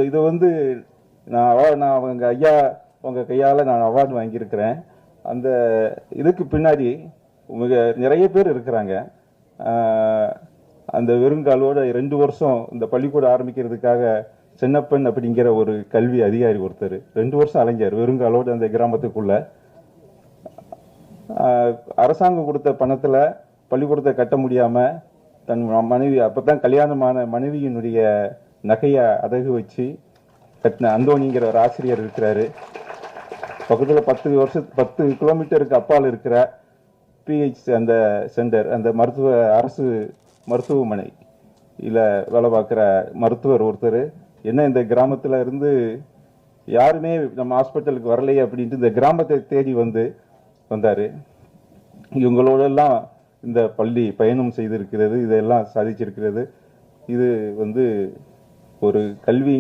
இதை வந்து நான் அவங்க ஐயா உங்க கையால் நான் அவார்டு வாங்கியிருக்கிறேன். அந்த இதுக்கு பின்னாடி நிறைய பேர் இருக்கிறாங்க. அந்த வெறுங்காலோட 2 வருஷம் இந்த பள்ளிக்கூடம் ஆரம்பிக்கிறதுக்காக சின்னப்பன் அப்படிங்கிற ஒரு கல்வி அதிகாரி ஒருத்தர் 2 வருஷம் அலைஞ்சார் வெறுங்காலோட அந்த கிராமத்துக்குள்ள. அரசாங்கம் கொடுத்த பணத்துல பள்ளிக்கூடத்தை கட்ட முடியாம தன் மனைவி, அப்பதான் கல்யாணமான மனைவியினுடைய நகையை அடகு வச்சு கட்டின அந்தோணிங்கிற ஒரு ஆசிரியர் இருக்கிறாரு. பக்கத்தில் 10 கிலோமீட்டருக்கு அப்பால் இருக்கிற பிஹெச் அந்த சென்டர், அந்த அரசு மருத்துவமனை இல்ல வேலை பார்க்குற மருத்துவர் ஒருத்தர் என்ன இந்த கிராமத்துல இருந்து யாருமே நம்ம ஹாஸ்பிட்டலுக்கு வரலையே அப்படின்ட்டு இந்த கிராமத்தை தேடி வந்தாரு. இவங்களோட எல்லாம் இந்த பள்ளி பயணம் செய்திருக்கிறது, இதெல்லாம் சாதிச்சிருக்கிறது. இது ஒரு கல்வி